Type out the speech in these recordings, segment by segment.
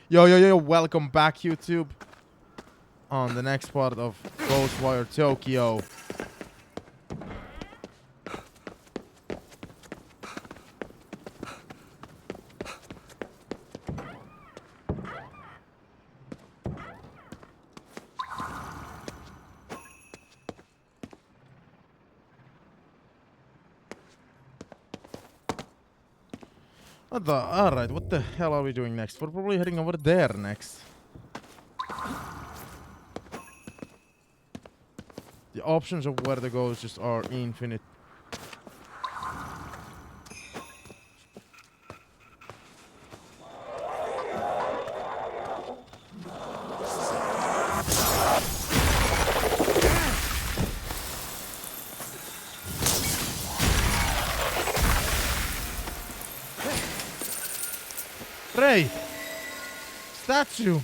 Yo, welcome back, YouTube. On the next part of GhostWire Tokyo. Alright, what the hell are we doing next? We're probably heading over there next. The options of where to go just are infinite. Ray! Statue!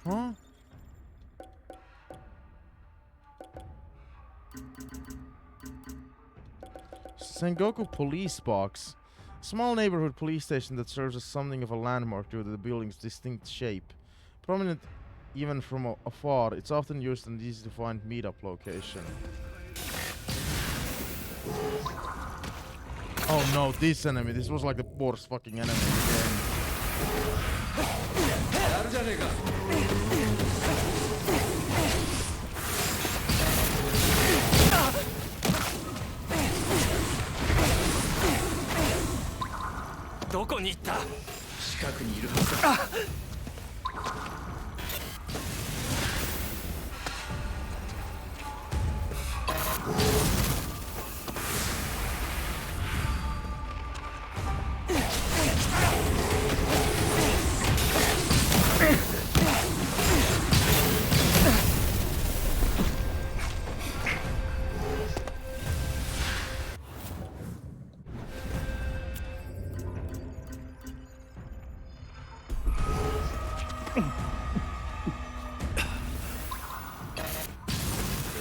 Huh? Sengoku Police Box. Small neighborhood police station that serves as something of a landmark due to the building's distinct shape. Prominent even from afar, it's often used and easy to find meetup location. Oh no, this enemy. This was like the worst fucking enemy in the game. どこに行った？近くにいるはずだ。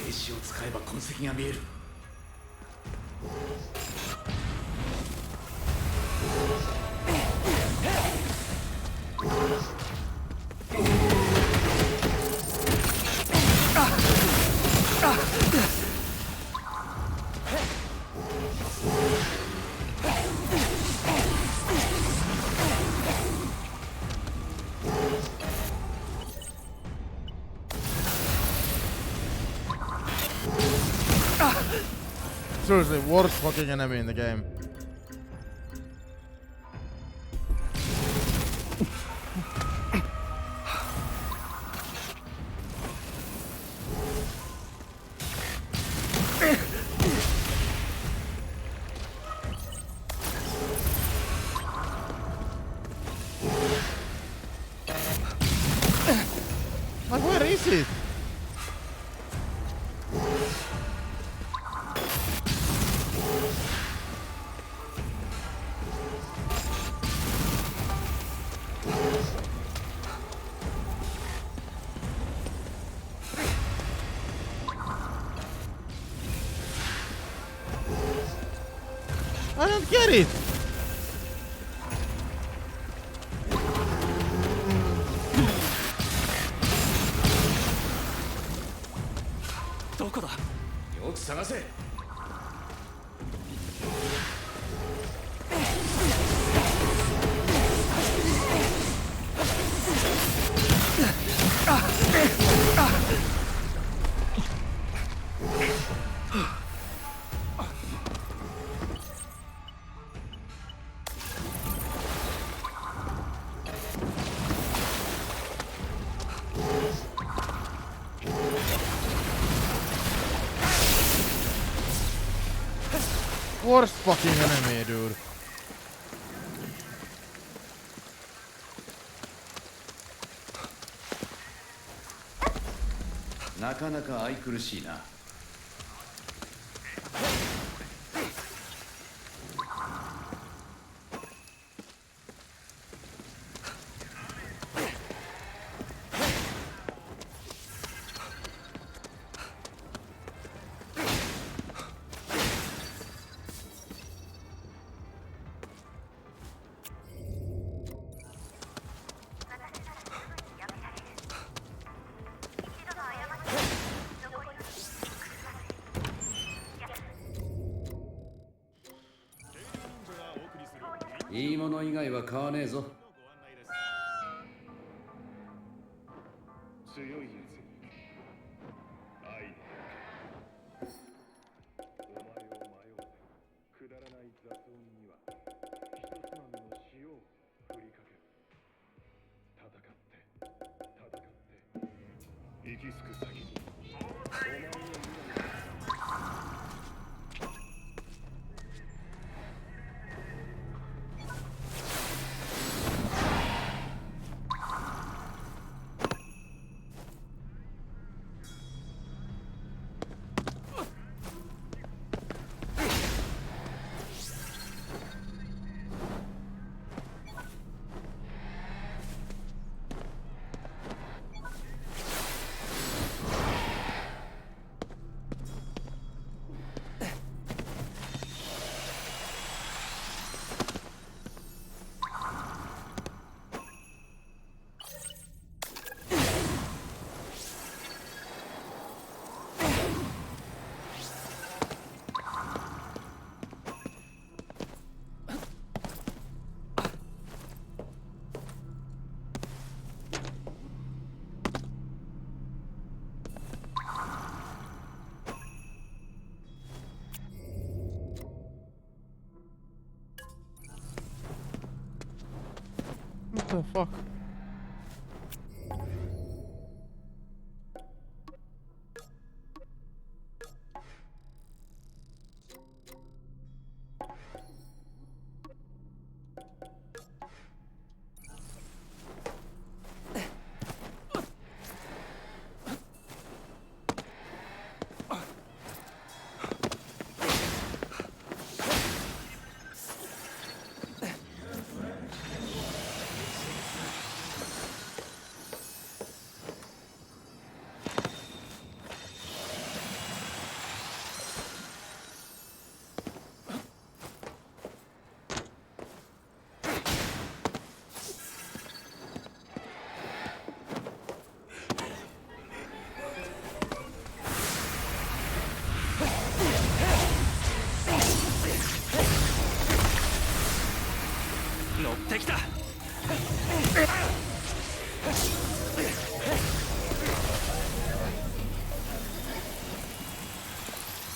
石を使えば痕跡が見える。Seriously, worst fucking enemy in the game. Like, where is it? I don't get it. Worst fucking enemy, dude. なかなか愛くるしいな。いいもの以外は買わねえぞ。強いやつ愛お前を迷うくだらない雑音には一つまみの塩を振りかける。戦って行き着く先にお前の未来What the fuck?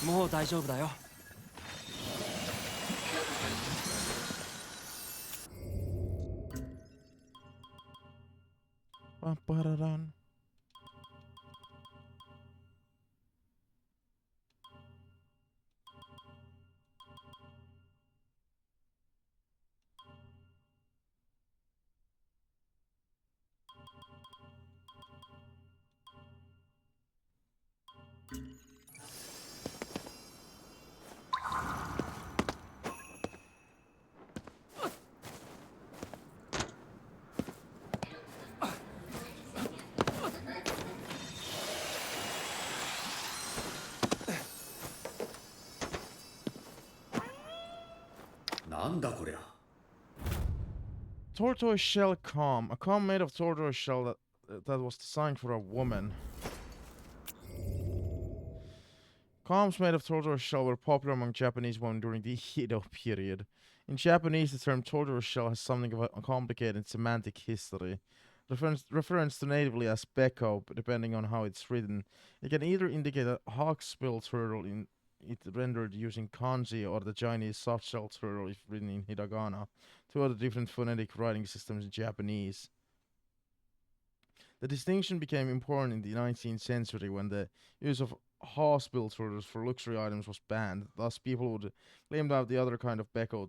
もう大丈夫だよ。Ba-ba-da-dun.なんだこりゃ。Tortoise shell comb. A comb made of tortoise shell that was designed for a woman. Combs made of tortoise shell were popular among Japanese women during the Edo period. In Japanese, the term tortoise shell has something of a complicated semantic history. Reference to natively as Beko, depending on how it's written. It can either indicate a hawksbill turtle in it rendered using kanji or the Chinese soft-shell turtle if written in hiragana, two other different phonetic writing systems in Japanese. The distinction became important in the 19th century when the use of hawksbill turtles for luxury items was banned. Thus, people would claim to have the other kind of beko,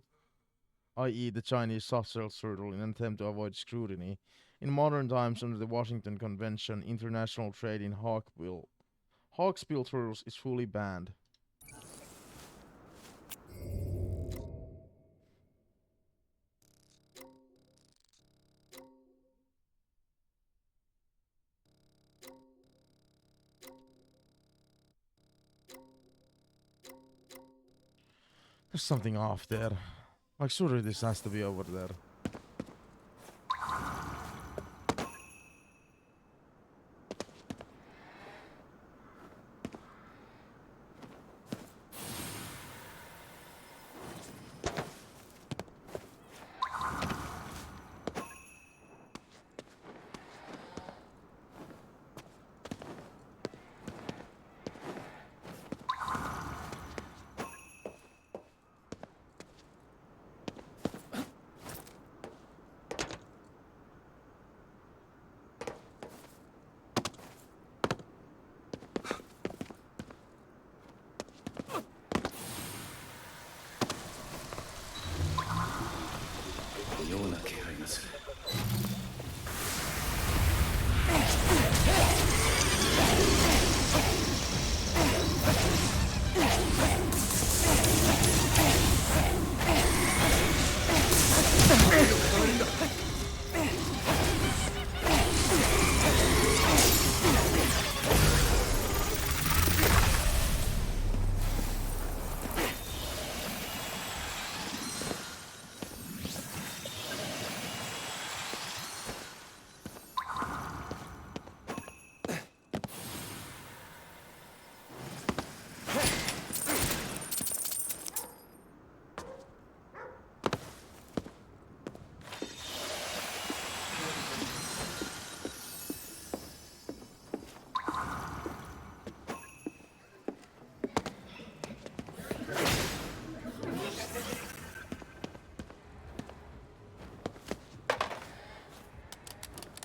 i.e. the Chinese soft-shell turtle, in an attempt to avoid scrutiny. In modern times, under the Washington Convention, international trade in hawkbill Hawksbill turtles is fully banned. There's something off there. Like, surely this has to be over there.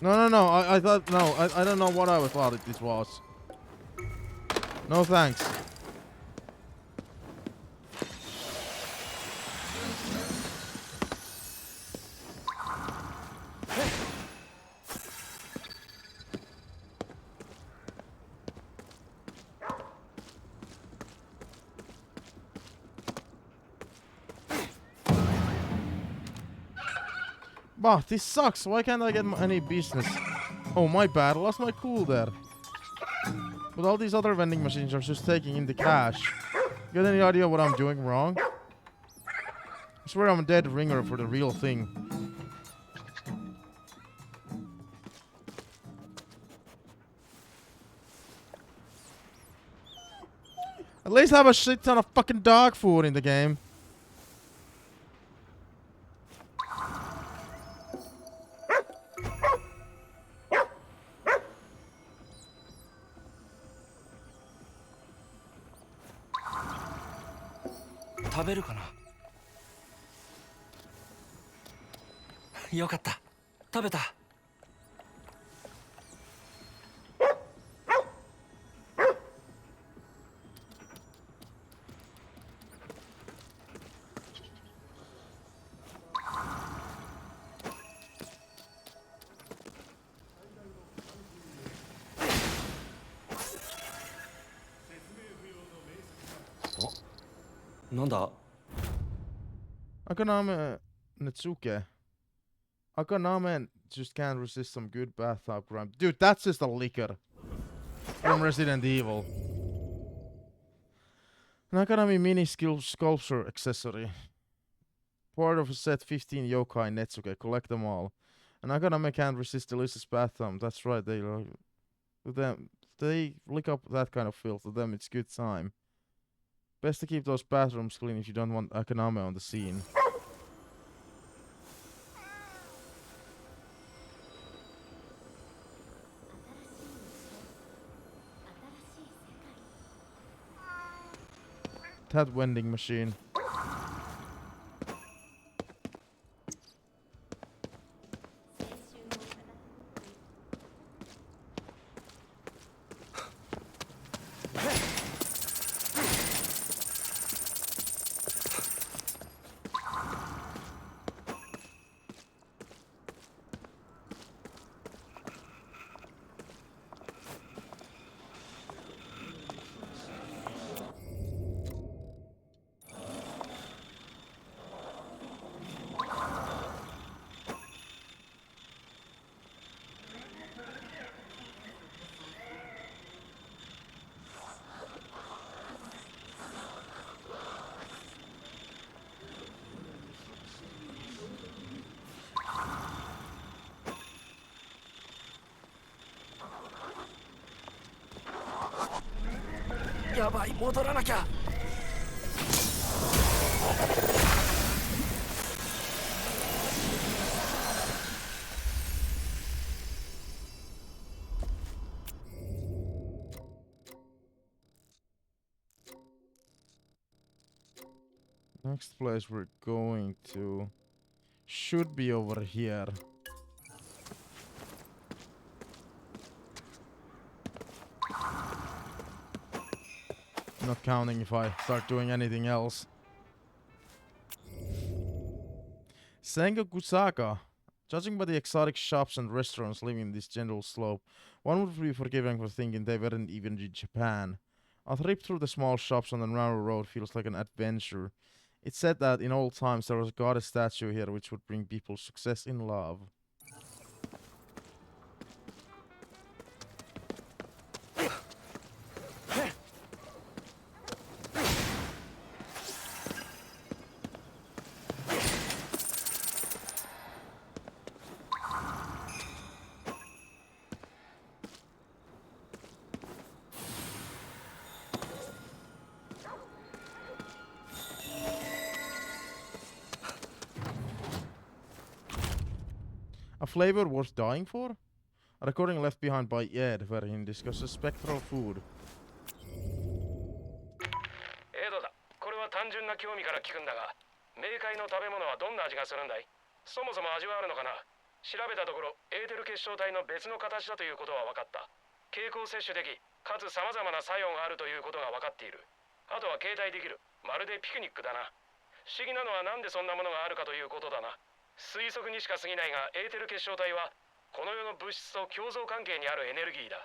No. I thought, no, I don't know what I thought this was. No thanks. Bah, this sucks. Why can't I get any business? Oh, my bad. I lost my cool there. But all these other vending machines are just taking in the cash. Got any idea what I'm doing wrong? I swear I'm a dead ringer for the real thing. At least have a shit ton of fucking dog food in the game. Akaname Natsuke. Akaname just can't resist some good bathtub grime. Dude, that's just a liquor from Resident Evil. An Akaname mini sculpture accessory. Part of a set 15 yokai Netsuke. Collect them all. An Akaname can't resist delicious bathtub. That's right, they lick up that kind of filth. To them, it's good time. Best to keep those bathrooms clean if you don't want Akaname on the scene. That vending machine. やばい、戻らなきゃ。Next place we're going to should be over here. Not counting if I start doing anything else. Sengoku Saga. Judging by the exotic shops and restaurants living this gentle slope, one would be forgiven for thinking they weren't even in Japan. A trip through the small shops on the narrow road feels like an adventure. It's said that in old times there was a goddess statue here which would bring people success in love. A flavor worth dying for? A recording left behind by Ed, where he discusses spectral food. エドだ。これは単純な興味から聞くんだが、冥界の食べ物はどんな味がするんだい？そもそも味はあるのかな？調べたところ、エーテル結晶体の別の形だということは分かった。経口摂取でき、かつ様々な作用があるということが分かっている。あとは携帯できる。まるでピクニックだな。不思議なのはなんでそんなものがあるかということだな。推測にしか過ぎないが、エーテル結晶体はこの世の物質と共存関係にあるエネルギーだ。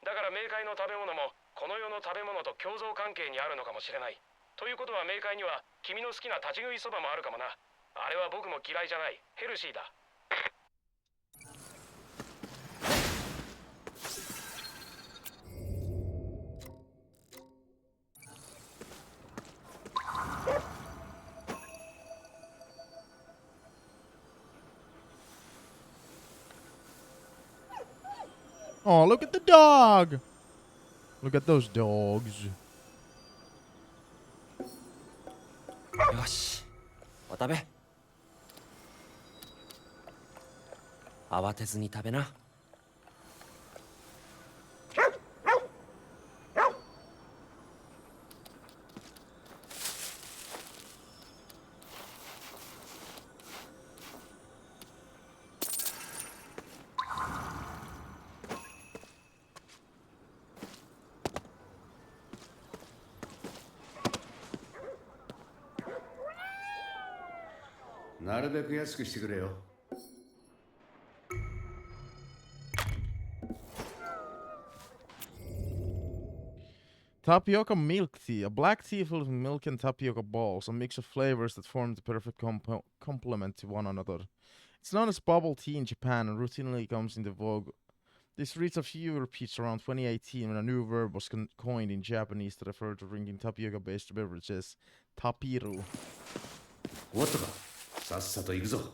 だから冥界の食べ物もこの世の食べ物と共存関係にあるのかもしれない。ということは冥界には君の好きな立ち食いそばもあるかもな。あれは僕も嫌いじゃない。ヘルシーだ。Oh, look at the dog! Look at those dogs. よし、お食べ。慌てずに食べな。なるべく安くしてくれよ。Tapioca milk tea. A black tea filled with milk and tapioca balls, a mix of flavors that form the perfect complement to one another. It's known as bubble tea in Japan and routinely comes into vogue. This reads a few repeats around 2018 when a new verb was coined in Japanese to refer to drinking tapioca-based beverages, tapiru. 終わったか。さっさと行くぞ。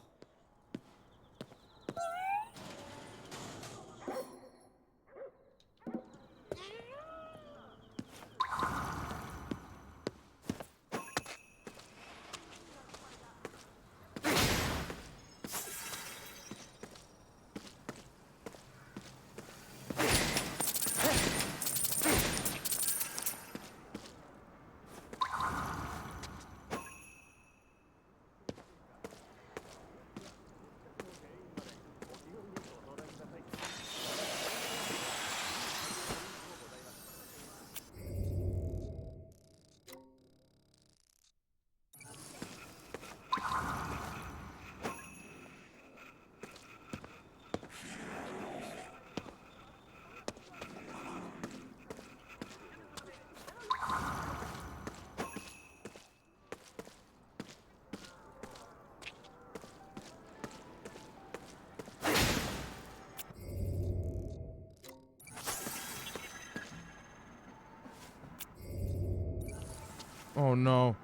Oh no.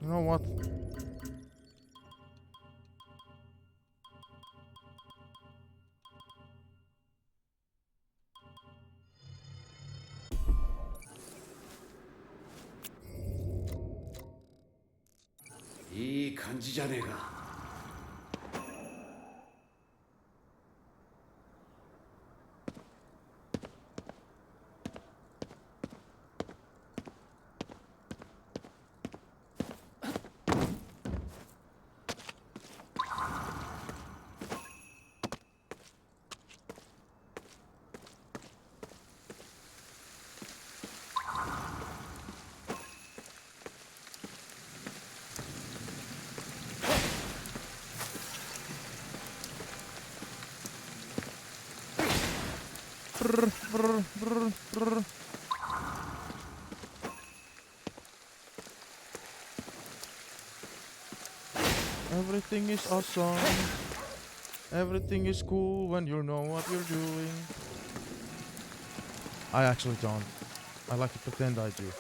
You know what?いい感じじゃねえか。Brr, brr, brr, brr. Everything is awesome. Everything is cool when you know what you're doing. I actually don't. I like to pretend I do.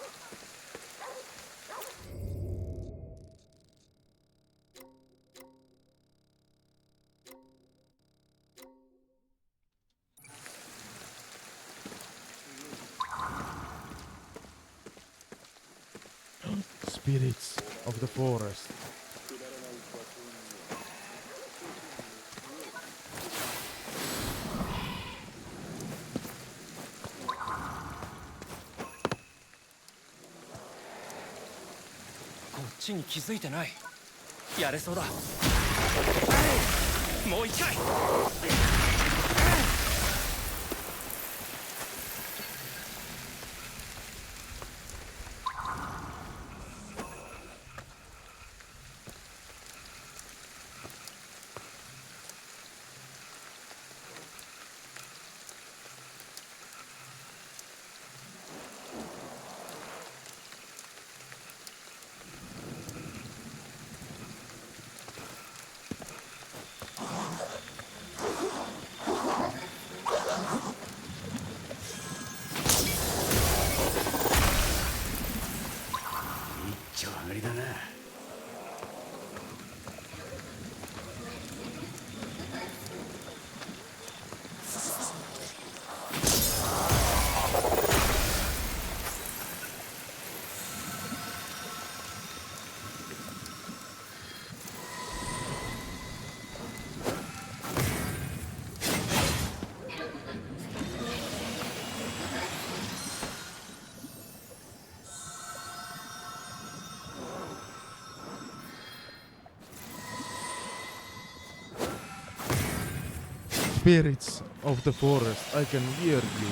Spirits of the forest. こっちに気づいてない。やれそうだ。もう一回。一丁上がりだな。Spirits of the forest, I can hear you.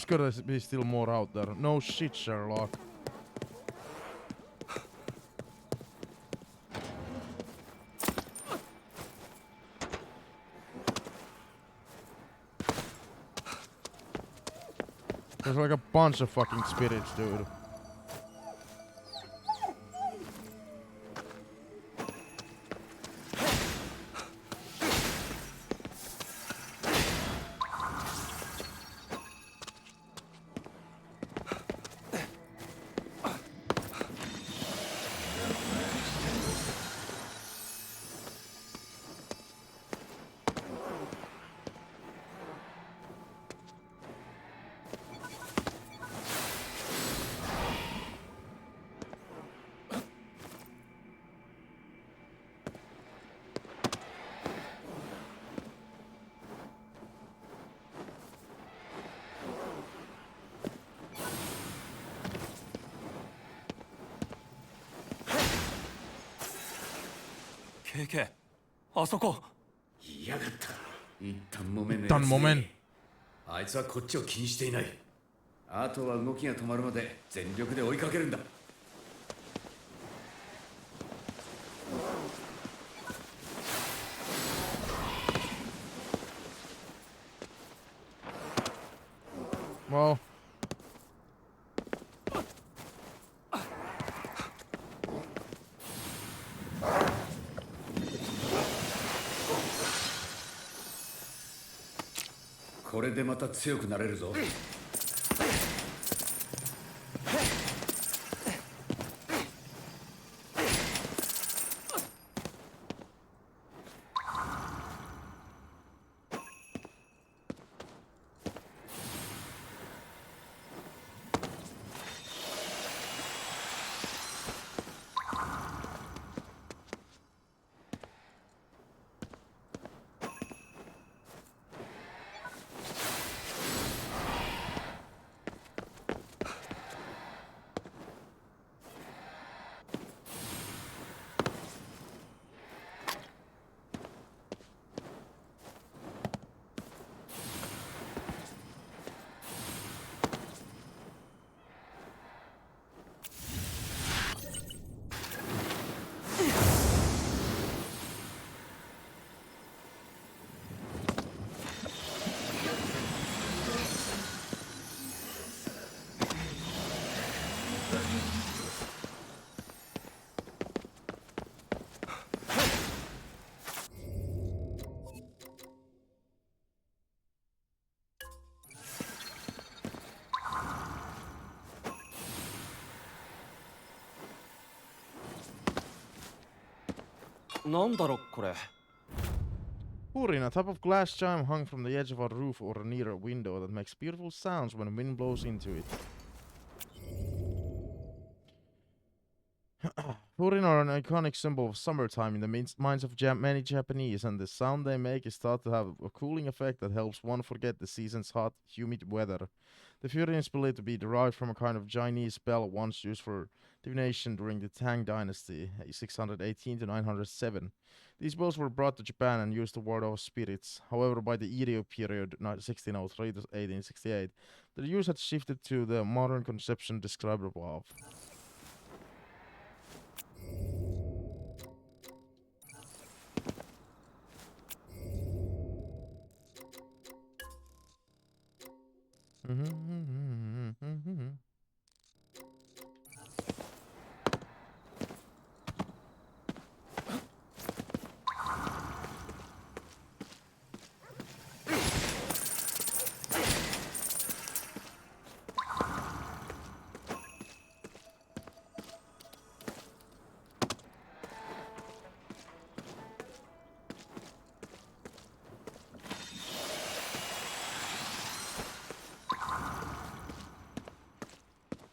There's gotta be still more out there. No shit, Sherlock. There's like a bunch of fucking spirits, dude. KK あそこ。いやがった。一旦木綿のやつ一旦木綿。あいつはこっちを気にしていない。あとは動きが止まるまで全力で追いかけるんだ。Well.これでまた強くなれるぞ。なんだろこれ。 Purin, a type of glass chime hung from the edge of a roof or near a window that makes beautiful sounds when wind blows into it. Purin are an iconic symbol of summertime in the minds of many Japanese, and the sound they make is thought to have a cooling effect that helps one forget the season's hot, humid weather. The Purin is believed to be derived from a kind of Chinese bell once used for divination during the Tang Dynasty, 618 to 907. These bells were brought to Japan and used to ward off spirits. However, by the Edo period, 1603 to 1868, their use had shifted to the modern conception described above.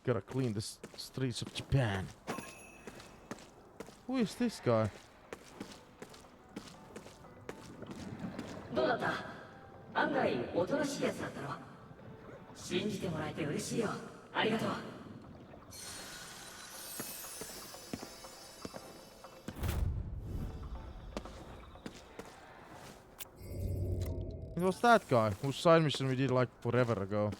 Gotta clean the streets of Japan. Who is this guy? どうだった？案外おとなしいやつだったろ。信じてもらえて嬉しいよ。ありがとう。It was that guy whose side mission we did like forever ago.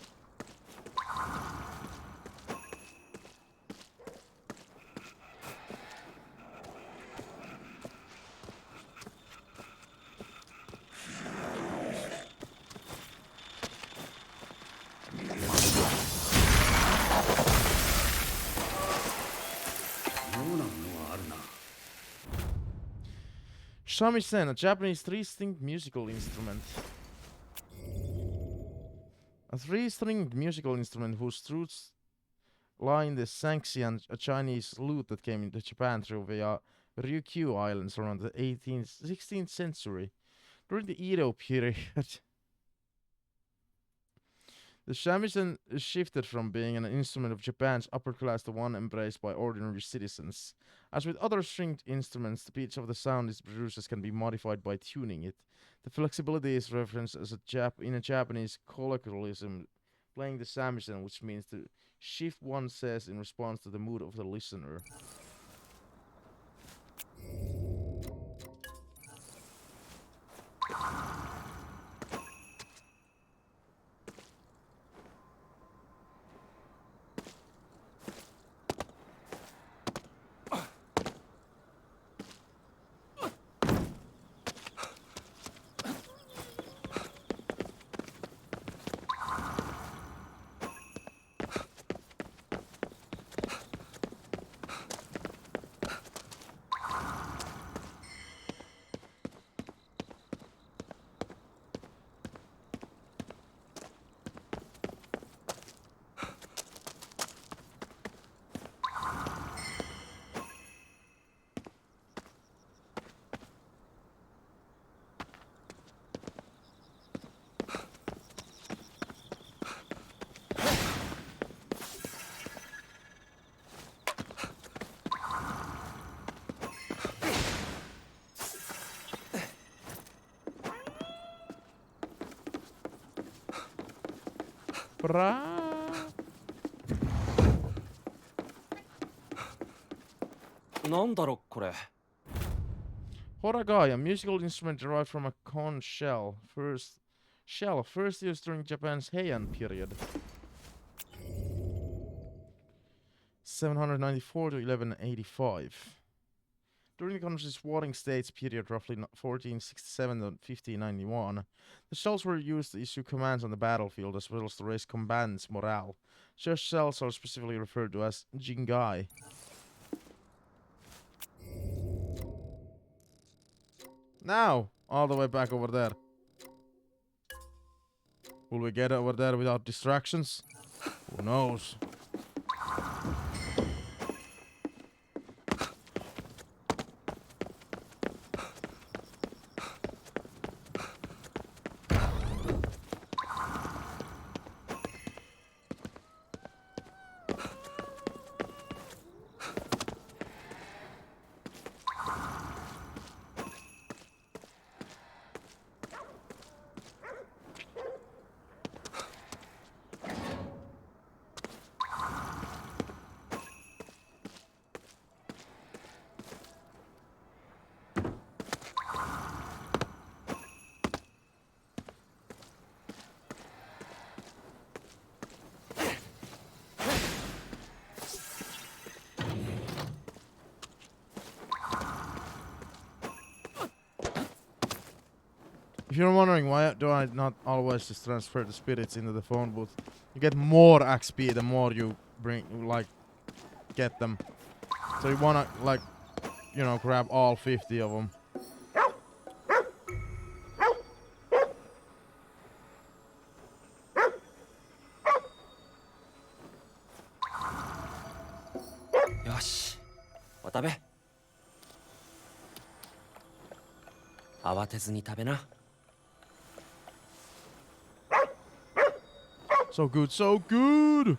Shamisen, a Japanese three-stringed musical instrument. A three-stringed musical instrument whose roots lie in the Sanxian, a Chinese lute that came into Japan through via Ryukyu Islands around the 16th century. During the Edo period, the shamisen shifted from being an instrument of Japan's upper class to one embraced by ordinary citizens. As with other stringed instruments, the pitch of the sound it produces can be modified by tuning it. The flexibility is referenced as in a Japanese colloquialism, playing the shamisen, which means to shift one says in response to the mood of the listener. Bra. なんだろこれ。 Horagai, a musical instrument derived from a conch shell. First used during Japan's Heian period. 794 to 1185. During the country's warring states period, roughly 1467 to 1591, the shells were used to issue commands on the battlefield as well as to raise combatants' morale. Such shells are specifically referred to as jingai. Now, all the way back over there. Will we get over there without distractions? Who knows? If you're wondering why do I not always just transfer the spirits into the phone booth, you get more XP the more you get them. So you wanna grab all 50 of them. Yosh. 渡べ。慌てずに食べな。 So good, so good!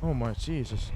Oh my Jesus.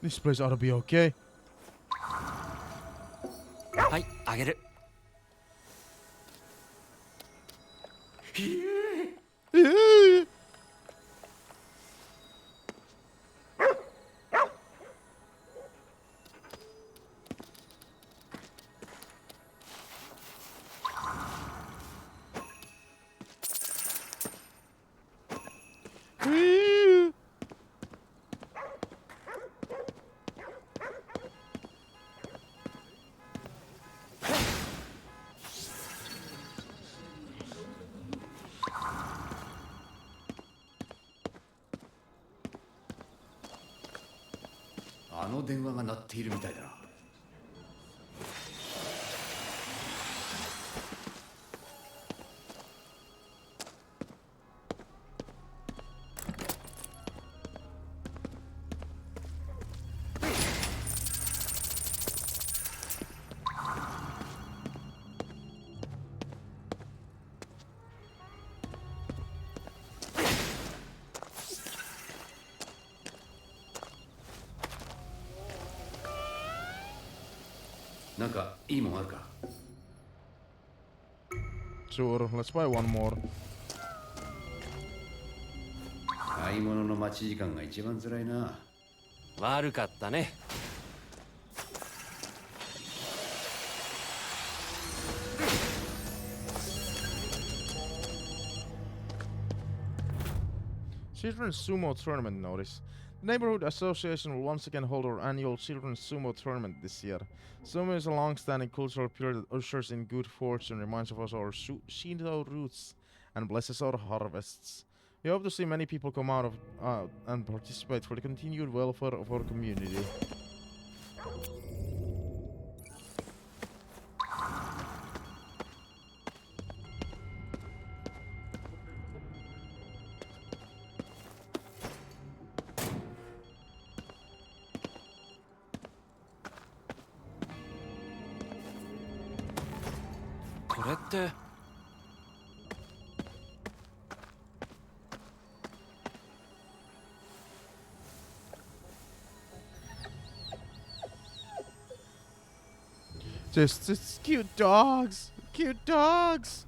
This place ought to be okay. はい、あげる。電話が鳴っているみたいだな。なんかいいもんあるか？ Sure, let's buy one more. 買い物の待ち時間が一番辛いな。悪かったね。Children's Sumo Tournament notice. The Neighborhood Association will once again hold our annual Children's Sumo Tournament this year. Sumo is a long-standing cultural period that ushers in good fortune, reminds of us our Shinto roots, and blesses our harvests. We hope to see many people come out of and participate for the continued welfare of our community. Just cute dogs! Cute dogs!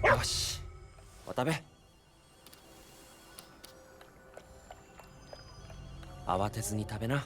Yoshi, お食べ。慌てずに食べな。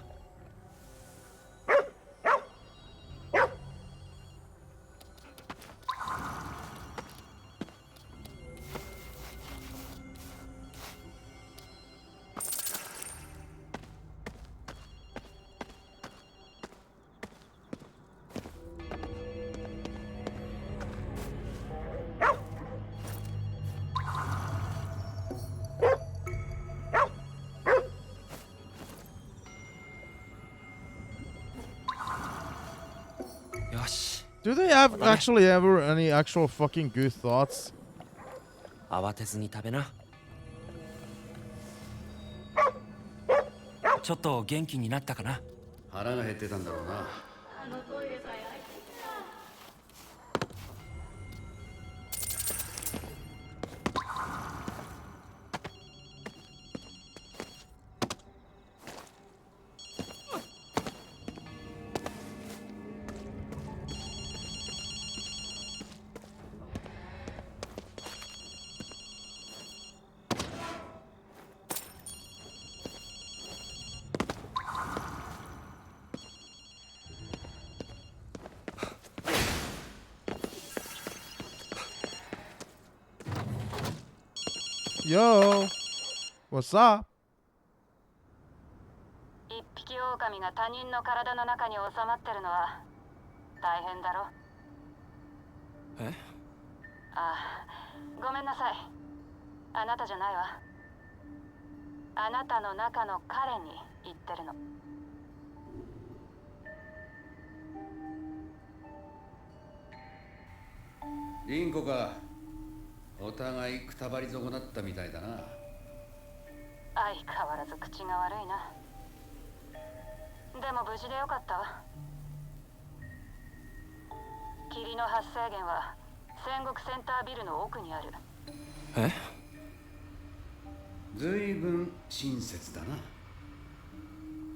Do they have actually ever any actual fucking good thoughts? 慌てずに食べな。ちょっと元気になったかな。腹が減ってたんだろうな。あのトイレさえ空いてYo! What's up? 一匹狼が他人の体の中に収まってるのは大変だろ。え？ああ、ごめんなさい。あなたじゃないわ。あなたの中の彼に言ってるの。リンコか。お互いくたばり損なったみたいだな。相変わらず口が悪いな。でも無事でよかったわ。霧の発生源は戦国センタービルの奥にある。え？ずいぶん親切だな。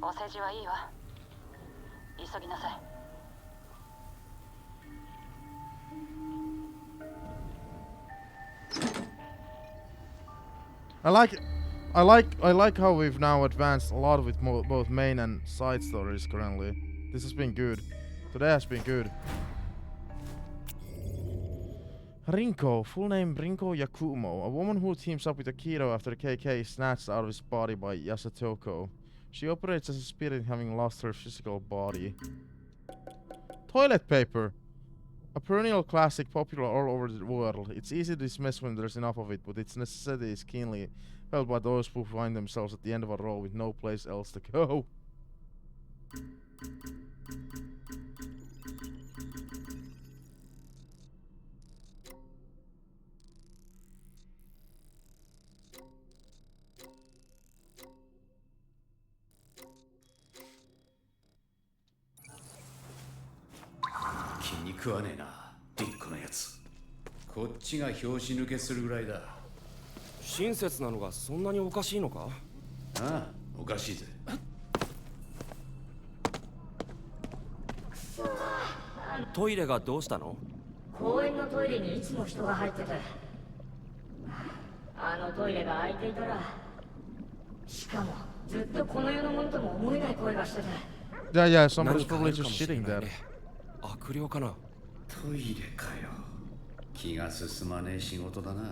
お世辞はいいわ。急ぎなさい。I like how we've now advanced a lot with both main and side stories currently. This has been good. Today has been good. Rinko, full name Rinko Yakumo, a woman who teams up with Akiro after the KK is snatched out of his body by Yasutoko. She operates as a spirit having lost her physical body. Toilet paper! A perennial classic popular all over the world. It's easy to dismiss when there's enough of it, but its necessity is keenly felt by those who find themselves at the end of a road with no place else to go.食わねえな、ディッコのやつ。こっちが拍子抜けするぐらいだ。親切なのがそんなにおかしいのか？ああ、おかしいぜ。トイレがどうしたの？公園のトイレにいつも人が入ってて、あのトイレが空いていたら、しかもずっとこの世のものとも思えない声がしてて。Yeah, somebody's probably just shitting there. 悪霊かな？トイレかよ。気が進まねえ仕事だな。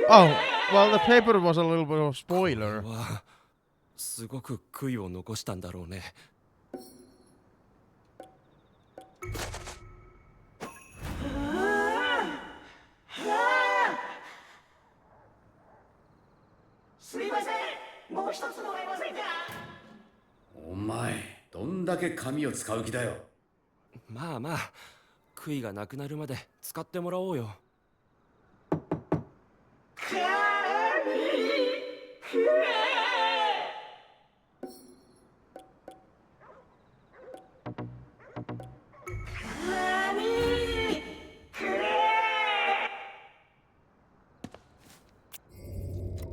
Oh, well, the paper was a little bit of a spoiler. すごく悔いを残したんだろうね。すみません、もう一つもらえませんか？お前、どんだけ紙を使う気だよ。まあまあ、悔いがなくなるまで使ってもらおうよ。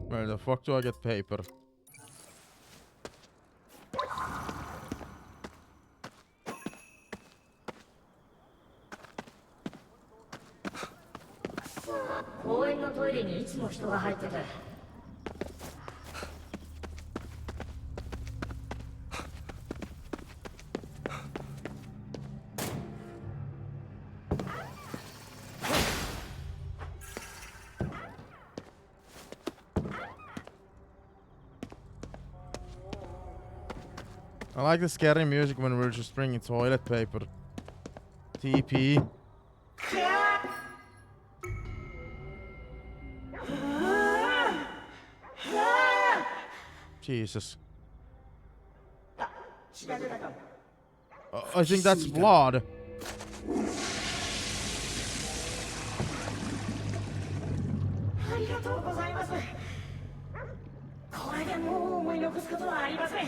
Where the fuck do I get paper? I like the scary music when we're just bringing toilet paper. TP. Jesus. I think that's blood.これでもう思い残すことはありません。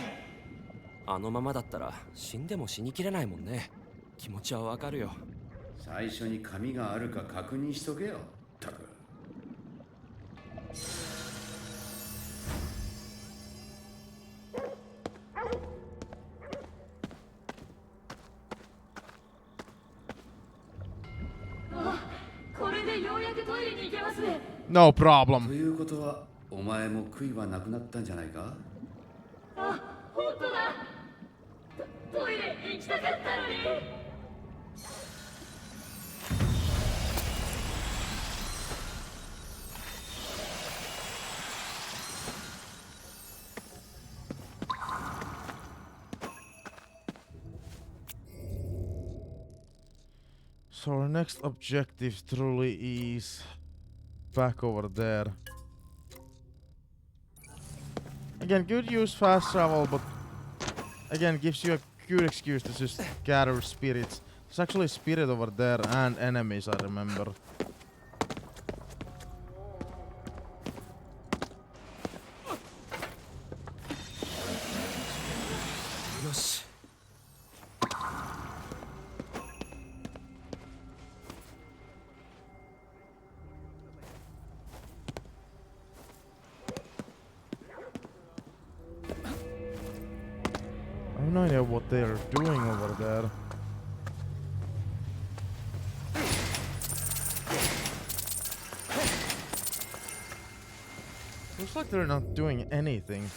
あのままだったら死んでも死にきれないもんね。気持ちはわかるよ。最初に紙があるか確認しとけよ。たく。これでようやくトイレに行けますね。No problem. ということは、お前も悔いはなくなったんじゃないか？あ、本当だ。トイレ行きたかったのに。So our next objective truly is back over there. Again, good use fast travel, but again gives you a good excuse to just gather spirits. There's actually a spirit over there and enemies, I remember. Yosh. I have no idea what they are doing over there. Looks like they're not doing anything.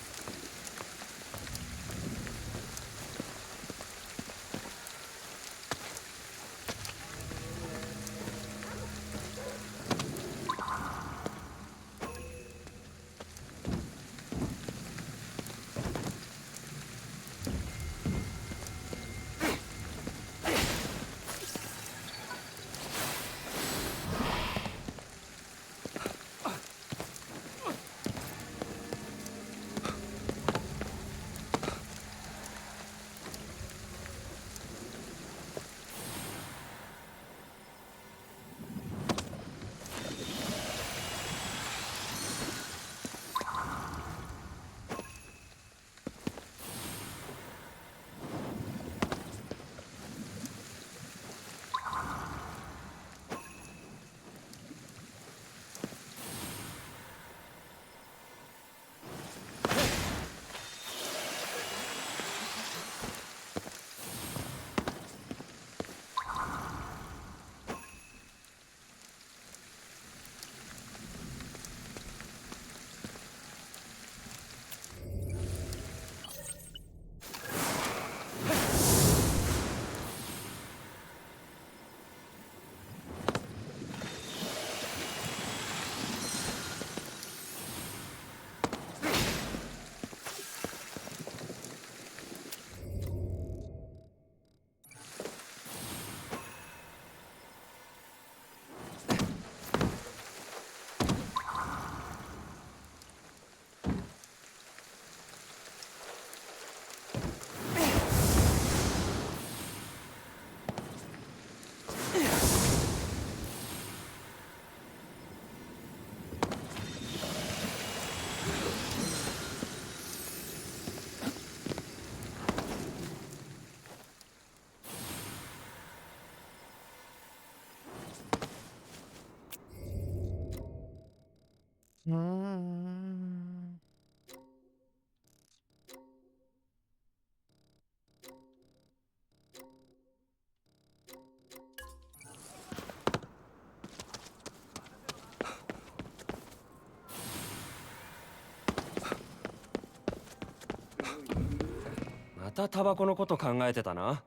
たタバコのこと考えてたな。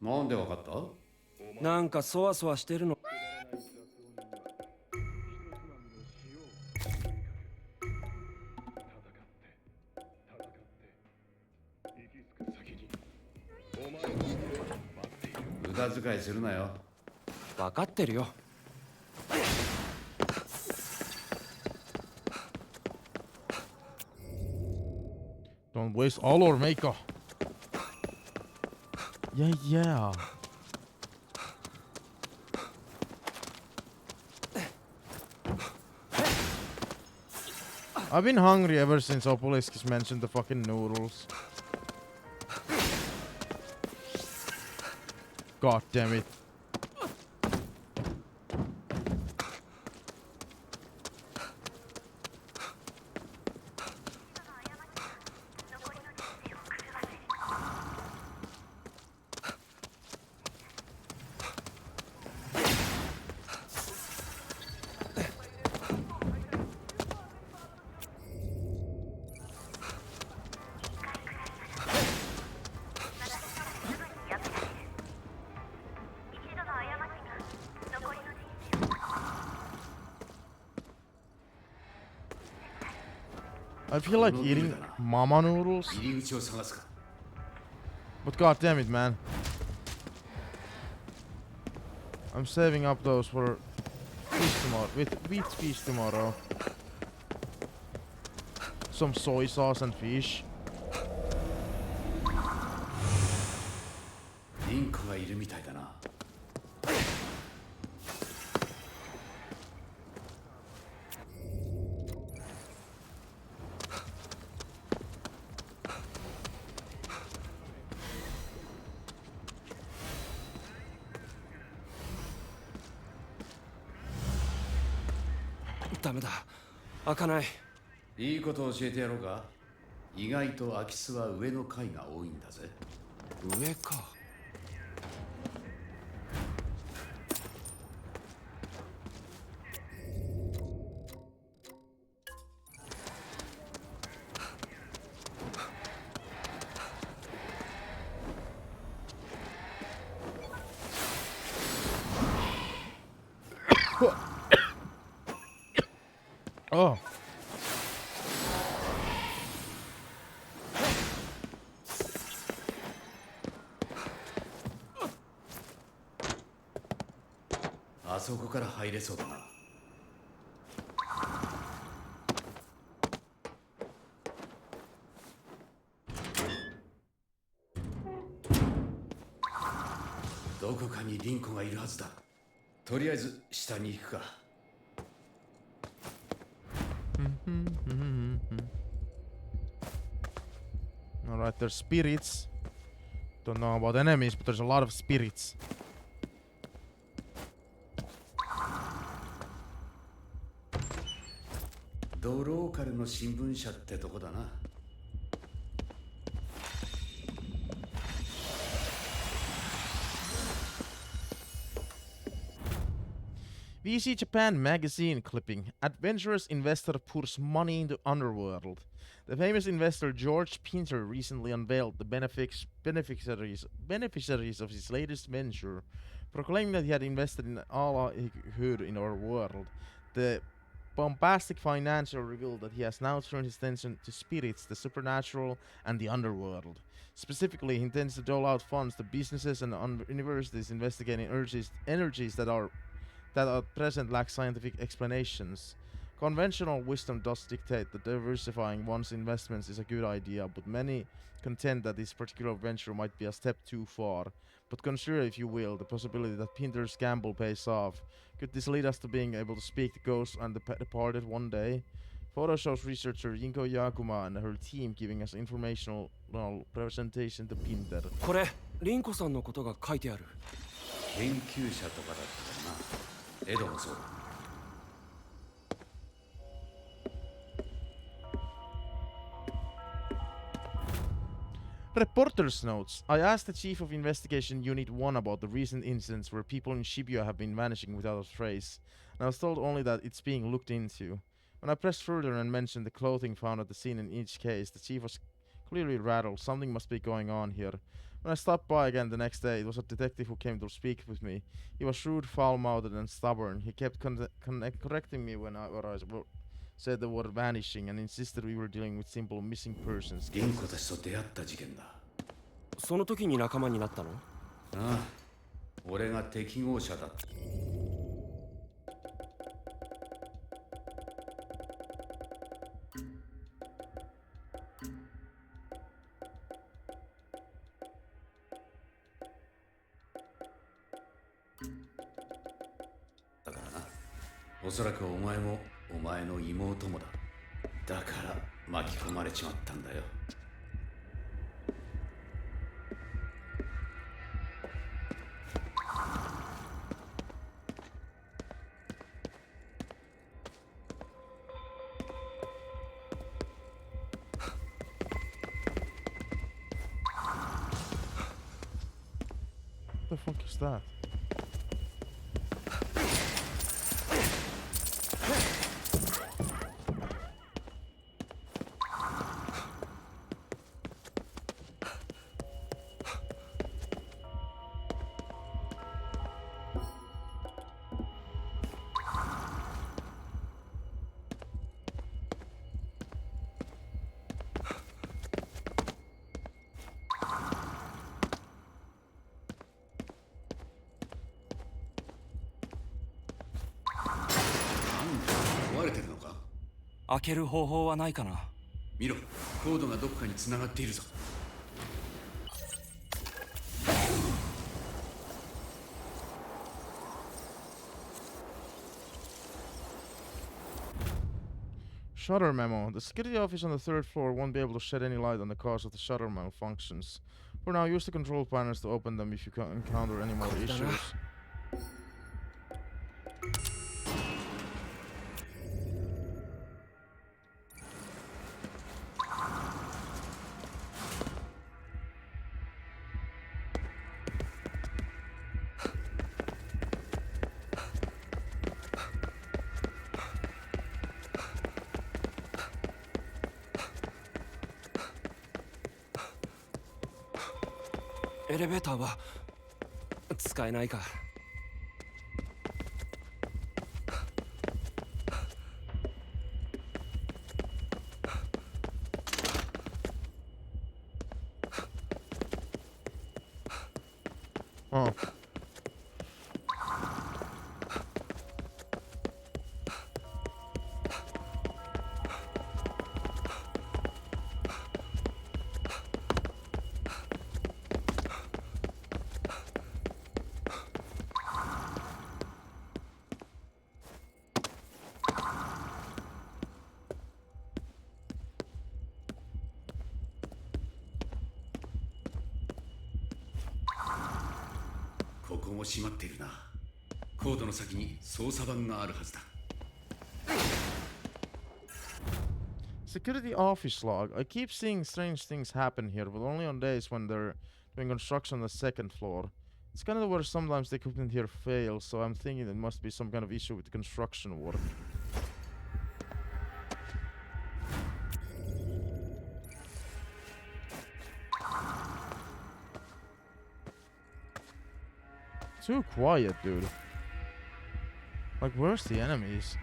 なんでわかった？なんかそわそわしてるの。無駄遣いするなよ。分かってるよ。Don't waste all our makeup. Yeah, yeah. I've been hungry ever since Opaliskis mentioned the fucking noodles. God damn it. I feel like eating mama noodles, 入り口を探すか。 but god damn it, man. I'm saving up those for fish tomorrow, with fish tomorrow. Some soy sauce and fish. リンクがいるみたいだな。ダメだ。開かない。いいことを教えてやろうか。意外と空き巣は上の階が多いんだぜ。上か。Oh. Ah, あそこから入れそうだな。どこかにリンコがいるはずだ。とりあえず下に行くか。Alright, there's spirits. Don't know about enemies, but there's a lot of spirits. The local の新聞社ってとこだな。VC Japan magazine clipping. Adventurous investor pours money into underworld. The famous investor George Pinter recently unveiled the beneficiaries of his latest venture, proclaiming that he had invested in all he could in our world. The bombastic financial revealed that he has now turned his attention to spirits, the supernatural, and the underworld. Specifically, he intends to dole out funds to businesses and universities investigating energies that at present lack scientific explanations. Conventional wisdom does dictate that diversifying one's investments is a good idea, but many contend that this particular venture might be a step too far. But consider, if you will, the possibility that Pinter's gamble pays off. Could this lead us to being able to speak to ghosts and the departed one day? Photo shows researcher Yinko Yakuma and her team giving us informational presentation to Pinter. これリンコさんのことが書いてある。研究者とかだったかな。エドもそうだ。Reporter's notes. I asked the Chief of Investigation Unit 1 about the recent incidents where people in Shibuya have been vanishing without a trace, and I was told only that it's being looked into. When I pressed further and mentioned the clothing found at the scene in each case, the Chief was clearly rattled. Something must be going on here. When I stopped by again the next day, it was a detective who came to speak with me. He was rude, foul-mouthed, and stubborn. He kept correcting me when I said the word vanishing and insisted we were dealing with simple missing persons. 銀子たちと出会った事件だ。その時に仲間になったの？ああ、俺が適合者だった。だからな、おそらくお前もお前の妹もだ。だから巻き込まれちまったんだよ。What the fuck is that? "開ける方法はないかな?" 見ろ、コードがどっかに繋がっているぞ。Shutter memo. The security office on the 3rd floor won't be able to shed any light on the cause of the shutter malfunctions. For now, use the control panels to open them if you encounter any more issues. "エレベーターは使えないか?" Oh. "ここも閉まっているな。コードの先に操作盤があるはずだ。Security office log. I keep seeing strange things happen here, but only on days when they're doing construction on the 2nd floor. It's kind of where sometimes the equipment here fails, so I'm thinking it must be some kind of issue with the construction work. Too quiet, dude. Like, where's the enemies?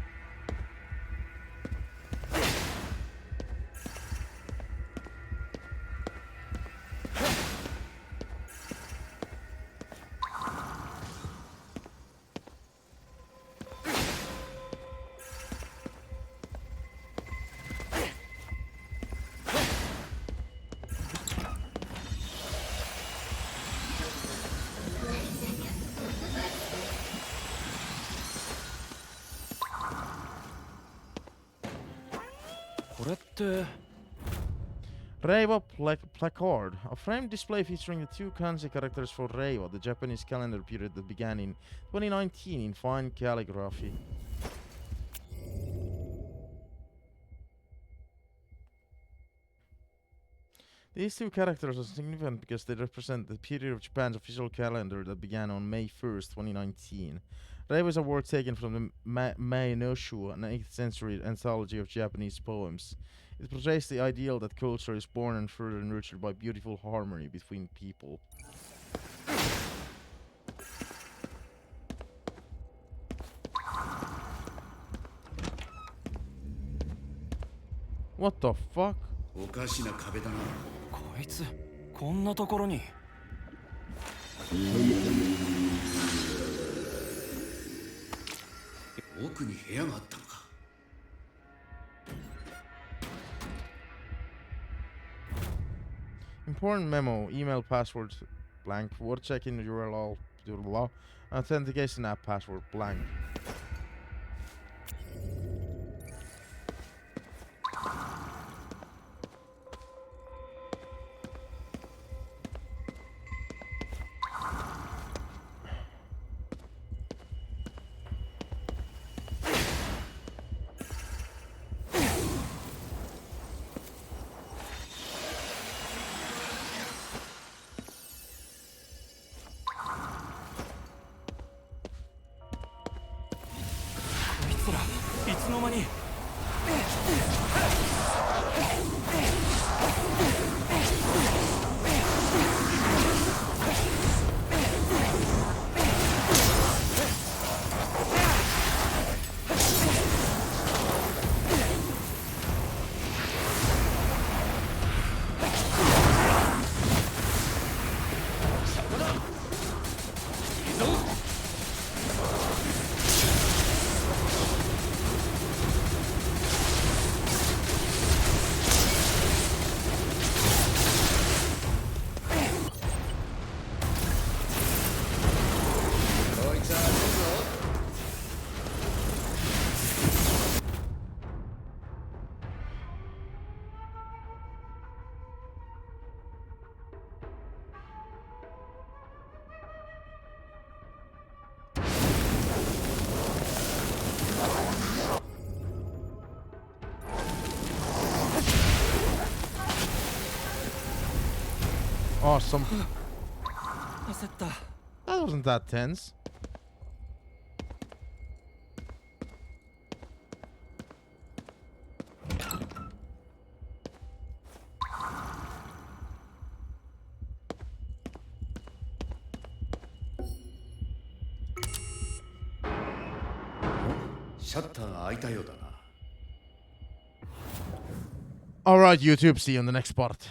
Reiwa placard. A framed display featuring the 2 kanji characters for Reiwa, the Japanese calendar period that began in 2019 in fine calligraphy. These 2 characters are significant because they represent the period of Japan's official calendar that began on May 1st, 2019. Reiwa is a word taken from the Mei no Shu, an 8th century anthology of Japanese poems. It portrays the ideal that culture is born and further nurtured by beautiful harmony between people. What the fuck? おかしな壁だな。こいつこんなところに。奥に部屋があったのか。Important memo. Email password blank. Word check-in URL. Blah, blah. Authentication app password blank. Awesome. That wasn't that tense. Alright, YouTube, see you in the next part.